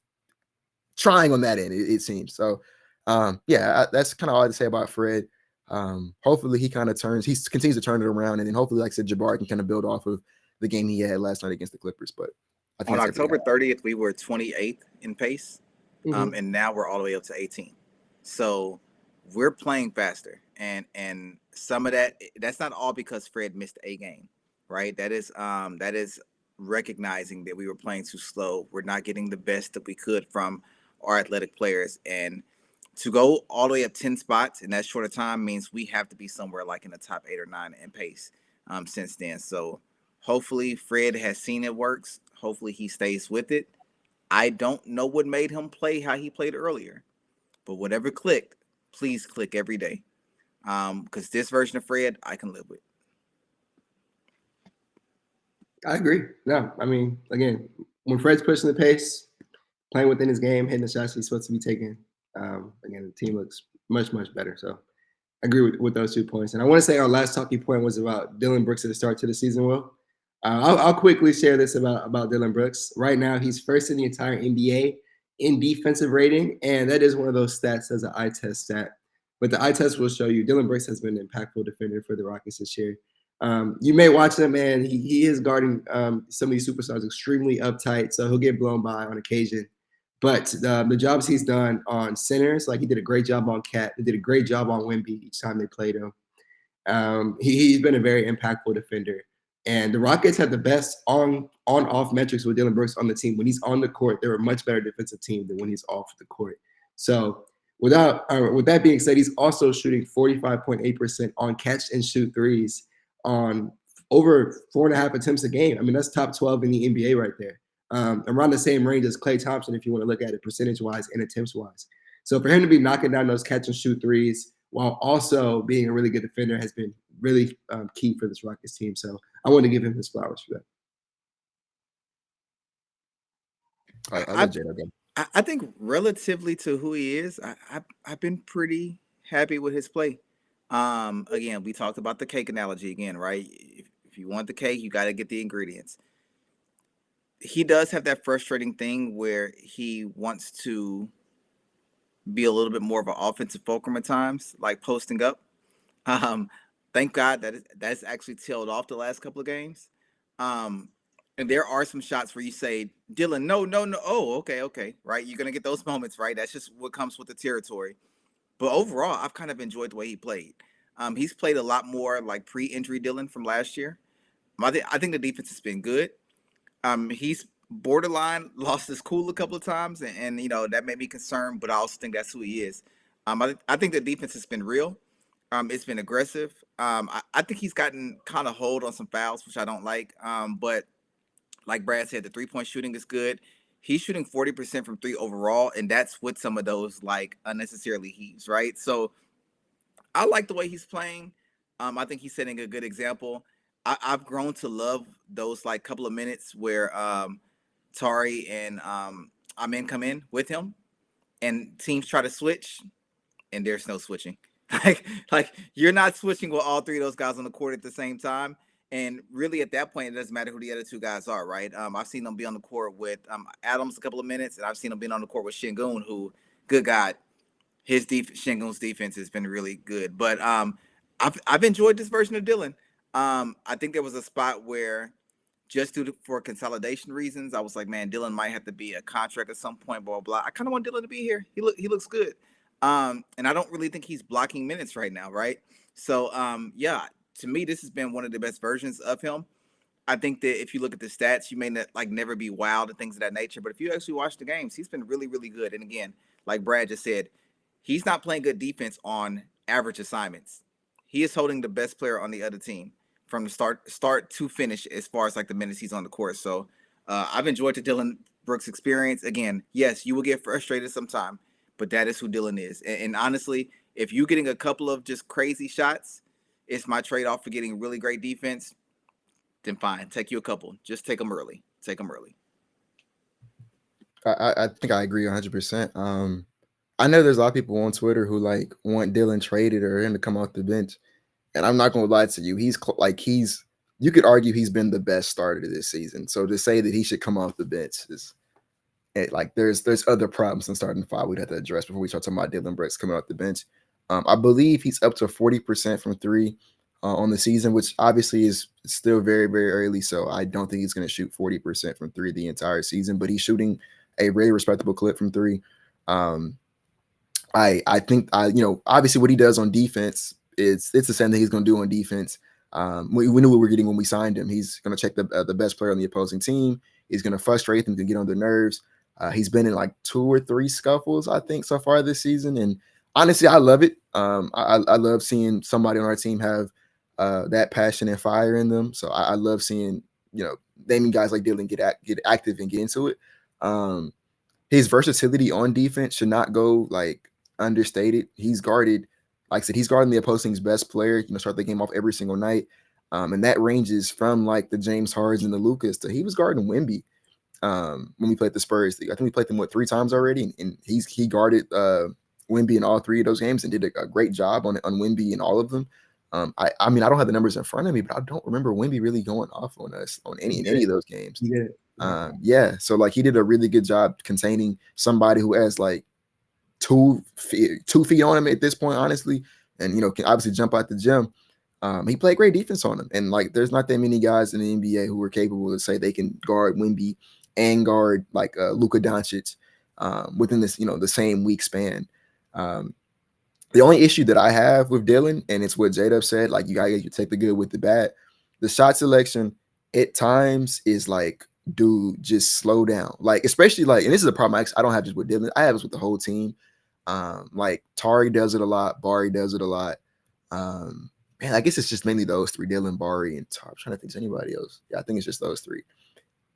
trying on that end, it seems. So that's kind of all I had to say about Fred. Hopefully he kind of continues to turn it around, and then hopefully, like I said, Jabari can kind of build off of the game he had last night against the Clippers. But I think on October 30th, we were 28th in pace. And now we're all the way up to 18. So we're playing faster. And some of that's not all because Fred missed a game. Right. That is recognizing that we were playing too slow. We're not getting the best that we could from our athletic players. And to go all the way up 10 spots in that short of time means we have to be somewhere like in the top 8 or 9 in pace since then. So hopefully Fred has seen it works. Hopefully he stays with it. I don't know what made him play how he played earlier, but whatever clicked, please click every day. Because this version of Fred, I can live with. I agree. No, I mean, again, when Fred's pushing the pace, playing within his game, hitting the shots he's supposed to be taking, again, the team looks much, much better. So I agree with those 2 points. And I want to say our last talking point was about Dillon Brooks at the start to the season, Will. I'll quickly share this about Dillon Brooks. Right now, he's first in the entire NBA in defensive rating, and that is one of those stats as an eye test stat. But the eye test will show you Dillon Brooks has been an impactful defender for the Rockets this year. You may watch him, and he is guarding some of these superstars extremely uptight, so he'll get blown by on occasion. But the jobs he's done on centers, like he did a great job on Cat, he did a great job on Wemby each time they played him. He's been a very impactful defender. And the Rockets have the best on-off metrics with Dillon Brooks on the team. When he's on the court, they're a much better defensive team than when he's off the court. So with that being said, he's also shooting 45.8% on catch and shoot threes on over 4.5 attempts a game. I mean, that's top 12 in the NBA right there. Around the same range as Klay Thompson, if you want to look at it percentage-wise and attempts-wise. So for him to be knocking down those catch and shoot threes while also being a really good defender has been really key for this Rockets team. So I want to give him his flowers for that. I think relatively to who he is, I've been pretty happy with his play. Again, we talked about the cake analogy again, right? If you want the cake, you got to get the ingredients. He does have that frustrating thing where he wants to be a little bit more of an offensive fulcrum at times, like posting up. Thank God that's actually tailed off the last couple of games. And there are some shots where you say, Dillon, no. Oh, okay. Right. You're going to get those moments, right? That's just what comes with the territory. But overall, I've kind of enjoyed the way he played. He's played a lot more like pre-injury Dillon from last year. I think the defense has been good. He's borderline lost his cool a couple of times, and that made me concerned. But I also think that's who he is. I think the defense has been real. It's been aggressive. I think he's gotten kind of hold on some fouls, which I don't like. But like Brad said, the 3-point shooting is good. He's shooting 40% from three overall, and that's with some of those like unnecessarily heaves, right? So I like the way he's playing. I think he's setting a good example. I've grown to love those like couple of minutes where Tari and Amen come in with him, and teams try to switch, and there's no switching. like you're not switching with all three of those guys on the court at the same time. And really, at that point, it doesn't matter who the other two guys are, right? I've seen them be on the court with Adams a couple of minutes, and I've seen them being on the court with Şengün, who, good God, Şengün's defense has been really good. But I've enjoyed this version of Dillon. I think there was a spot where, just for consolidation reasons, I was like, man, Dillon might have to be a contract at some point, blah, blah. I kind of want Dillon to be here. He looks good. And I don't really think he's blocking minutes right now, right? So, yeah, to me, this has been one of the best versions of him. I think that if you look at the stats, you may not never be wowed and things of that nature. But if you actually watch the games, he's been really, really good. And again, like Brad just said, he's not playing good defense on average assignments. He is holding the best player on the other team from the start to finish as far as like the minutes he's on the court. So I've enjoyed the Dillon Brooks experience. Again, yes, you will get frustrated sometime, but that is who Dillon is. And honestly, if you're getting a couple of just crazy shots, it's my trade-off for getting really great defense, then fine. Take you a couple. Just take them early. I think I agree 100%. I know there's a lot of people on Twitter who like want Dillon traded or him to come off the bench. And I'm not going to lie to you. You could argue he's been the best starter this season. So to say that he should come off the bench is like, there's other problems in starting five we'd have to address before we start talking about Dillon Brooks coming off the bench. I believe he's up to 40% from three on the season, which obviously is still very, very early. So I don't think he's going to shoot 40% from three the entire season, but he's shooting a very respectable clip from three. I think obviously what he does on defense, it's the same thing he's going to do on defense. We knew what we were getting when we signed him. He's going to check the best player on the opposing team. He's going to frustrate them to get on their nerves. He's been in like 2 or 3 scuffles, I think, so far this season. And honestly, I love it. I love seeing somebody on our team have that passion and fire in them. So I love seeing, naming guys like Dillon get active and get into it. His versatility on defense should not go like understated. He's guarded, like I said, he's guarding the opposing's best player, start the game off every single night. And that ranges from like the James Hardens and the Lucas to he was guarding Wemby when we played the Spurs. I think we played them 3 times already, and he guarded Wemby in all 3 of those games and did a great job on Wemby in all of them. I mean, I don't have the numbers in front of me, but I don't remember Wemby really going off on us on any of those games. Yeah. So like he did a really good job containing somebody who has like 2 feet on him at this point, honestly, and can obviously jump out the gym. He played great defense on him, and like there's not that many guys in the NBA who are capable to say they can guard Wemby and guard like Luka Doncic within this the same week span. The only issue that I have with Dillon, and it's what JDubb said, like you gotta take the good with the bad. The shot selection at times is like, dude, just slow down. Like, especially like, and this is a problem I don't have just with Dillon. I have this with the whole team. Like Tari does it a lot. Bari does it a lot. Man, I guess it's just mainly those 3, Dillon, Bari, and Tari. I'm trying to think of anybody else. Yeah, I think it's just those 3.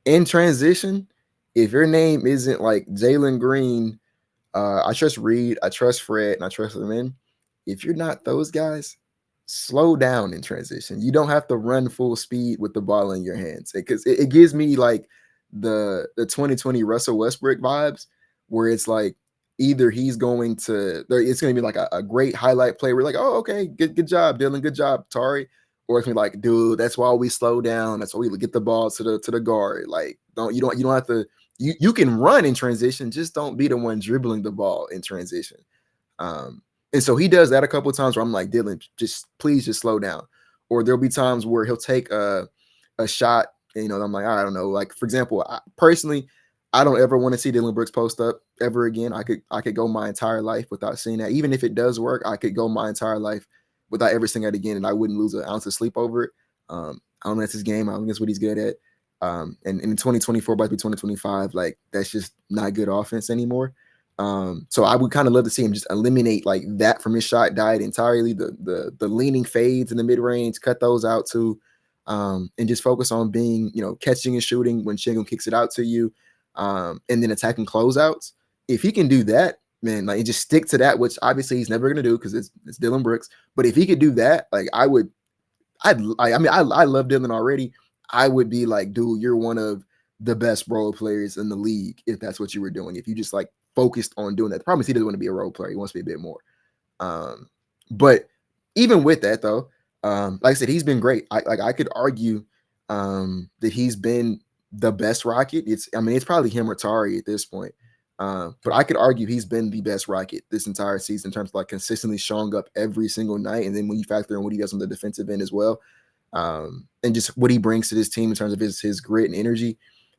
In transition, if your name isn't like Jalen Green, I trust Reed, I trust Fred, and I trust them in. If you're not those guys, slow down in transition. You don't have to run full speed with the ball in your hands, because it gives me like the 2020 Russell Westbrook vibes, where it's like either it's going to be like a great highlight play. We're like, oh, okay, good job, Dillon, good job, Tari. Or it's gonna be like, dude, that's why we slow down. That's why we get the ball to the guard. Like, you don't have to. You can run in transition, just don't be the one dribbling the ball in transition. And And so he does that a couple of times where I'm like, Dillon, please just slow down. Or there'll be times where he'll take a shot, and, I'm like, I don't know. Like, for example, personally, I don't ever want to see Dillon Brooks post up ever again. I could go my entire life without seeing that. Even if it does work, I could go my entire life without ever seeing that again, and I wouldn't lose an ounce of sleep over it. I don't know, that's his game. I don't think that's what he's good at. And in 2024, about to be 2025, like, that's just not good offense anymore. So I would kind of love to see him just eliminate like that from his shot diet entirely. The leaning fades in the mid range, cut those out too, and just focus on being, catching and shooting when Shingun kicks it out to you, and then attacking closeouts. If he can do that, man, like, just stick to that, which obviously he's never gonna do because it's Dillon Brooks. But if he could do that, like, I love Dillon already. I would be like, dude, you're one of the best role players in the league if that's what you were doing. If you just like focused on doing that. The problem is he doesn't want to be a role player. He wants to be a bit more. But even with that though, like I said, he's been great. I could argue that he's been the best Rocket. It's probably him or Tari at this point. But I could argue he's been the best Rocket this entire season in terms of like consistently showing up every single night. And then when you factor in what he does on the defensive end as well, and just what he brings to this team in terms of his grit and energy.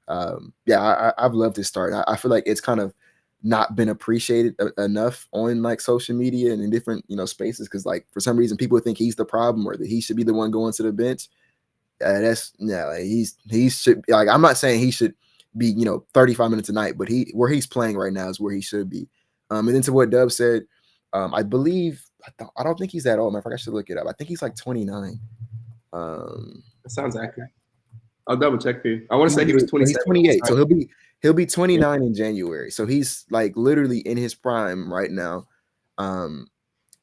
I've loved his start. I feel like it's kind of not been appreciated enough on like social media and in different spaces, because like for some reason people think he's the problem or that he should be the one going to the bench. Like he should, like, I'm not saying he should be 35 minutes a night, but where he's playing right now is where he should be. And then to what Dub said, I believe I don't think he's that old. I should look it up. I think he's like 29. That sounds accurate. I'll double check for you. I want to say he was 27. He's 28, so he'll be 29 in January. So he's like literally in his prime right now. And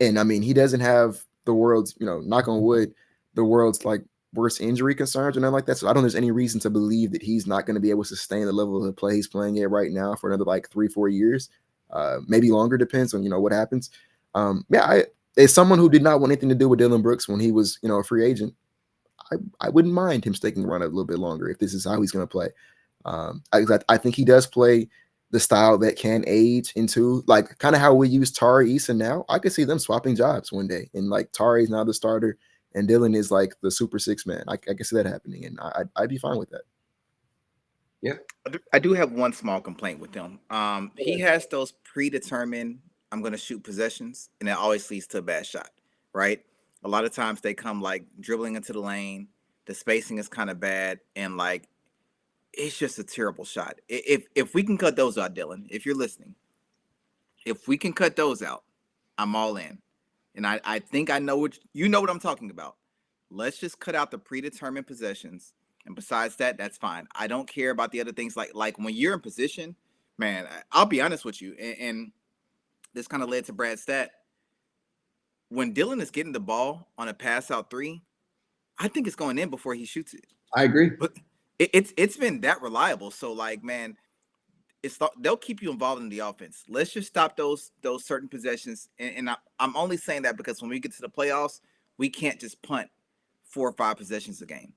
I mean, he doesn't have the world's, knock on wood, the world's like worst injury concerns or nothing like that. So I don't think there's any reason to believe that he's not going to be able to sustain the level of play he's playing at right now for another like 3-4 years, maybe longer, depends on what happens. As someone who did not want anything to do with Dillon Brooks when he was a free agent, I wouldn't mind him sticking around a little bit longer if this is how he's going to play. I think he does play the style that can age into like kind of how we use Tari Eason now. I could see them swapping jobs one day, and like Tari's now the starter and Dillon is like the super six man. I can see that happening, and I'd be fine with that. Yeah, I do have one small complaint with him. He has those predetermined, I'm going to shoot possessions, and it always leads to a bad shot, right? A lot of times they come like dribbling into the lane. The spacing is kind of bad, and like it's just a terrible shot. If we can cut those out, Dillon, if you're listening, if we can cut those out, I'm all in. And I think I know what I'm talking about. Let's just cut out the predetermined possessions. And besides that, that's fine. I don't care about the other things like when you're in position, man, I'll be honest with you. And this kind of led to Brad's stat. When Dillon is getting the ball on a pass out three, I think it's going in before he shoots it. I agree. But it's been that reliable. So like, man, they'll keep you involved in the offense. Let's just stop those certain possessions. And I'm only saying that because when we get to the playoffs, we can't just punt 4 or 5 possessions a game,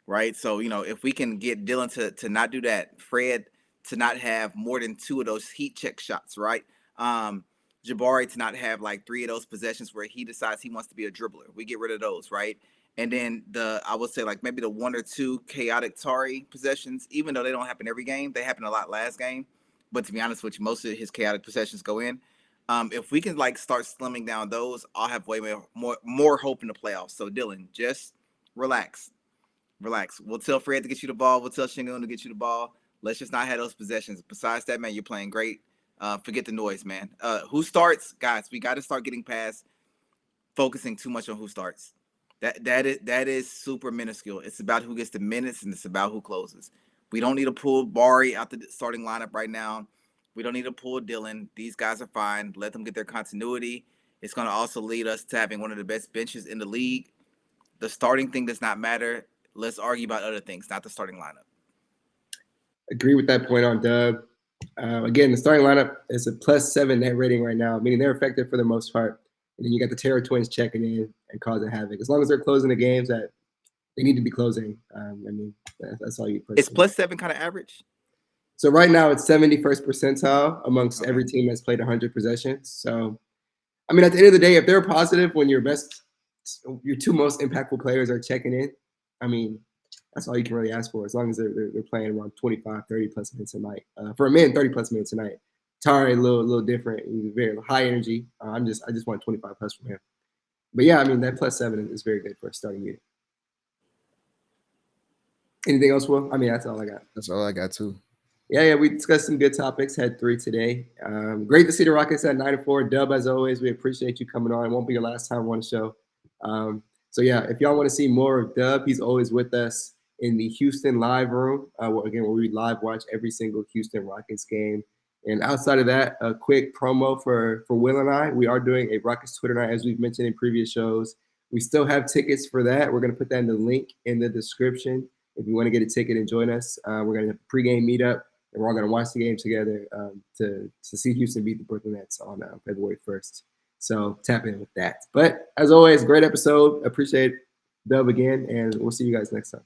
right? So, if we can get Dillon to not do that, Fred to not have more than 2 of those heat check shots, right? Jabari to not have like 3 of those possessions where he decides he wants to be a dribbler. We get rid of those, right? And then I would say like maybe the 1 or 2 chaotic Tari possessions, even though they don't happen every game, they happen a lot last game. But to be honest with you, most of his chaotic possessions go in. If we can like start slimming down those, I'll have way more hope in the playoffs. So Dillon, just relax. We'll tell Fred to get you the ball. We'll tell Shingun to get you the ball. Let's just not have those possessions. Besides that, man, you're playing great. Forget the noise, man. Who starts, guys? We got to start getting past focusing too much on who starts. That is super minuscule. It's about who gets the minutes, and it's about who closes. We don't need to pull Bari out the starting lineup right now. We don't need to pull Dillon. These guys are fine. Let them get their continuity. It's going to also lead us to having one of the best benches in the league. The starting thing does not matter. Let's argue about other things, not the starting lineup. Agree with that point on Dub. Again, the starting lineup is a +7 net rating right now, meaning they're effective for the most part. And then you got the Terror Twins checking in and causing havoc. As long as they're closing the games that they need to be closing, that's all you put. Is +7 kind of average? So right now it's 71st percentile amongst every team that's played 100 possessions. So I mean, at the end of the day, if they're positive when your two most impactful players are checking in, I mean, that's all you can really ask for, as long as they're playing around 25, 30 plus minutes a night. For a man, 30 plus minutes a night. Tari, a little different. He's very high energy. I just want 25 plus from him. But yeah, I mean, that +7 is very good for a starting unit. Anything else, Will? I mean, that's all I got. That's all I got too. Yeah, we discussed some good topics. Had 3 today. Great to see the Rockets at 9-4. Dub, as always, we appreciate you coming on. It won't be your last time on the show. So yeah, if y'all want to see more of Dub, he's always with us in the Houston live room. Where we live watch every single Houston Rockets game. And outside of that, a quick promo for Will and I. We are doing a Rockets Twitter night, as we've mentioned in previous shows. We still have tickets for that. We're going to put that in the link in the description. If you want to get a ticket and join us, we're going to have a pregame meetup, and we're all going to watch the game together to see Houston beat the Brooklyn Nets on February 1st. So tap in with that. But as always, great episode. Appreciate Dub again, and we'll see you guys next time.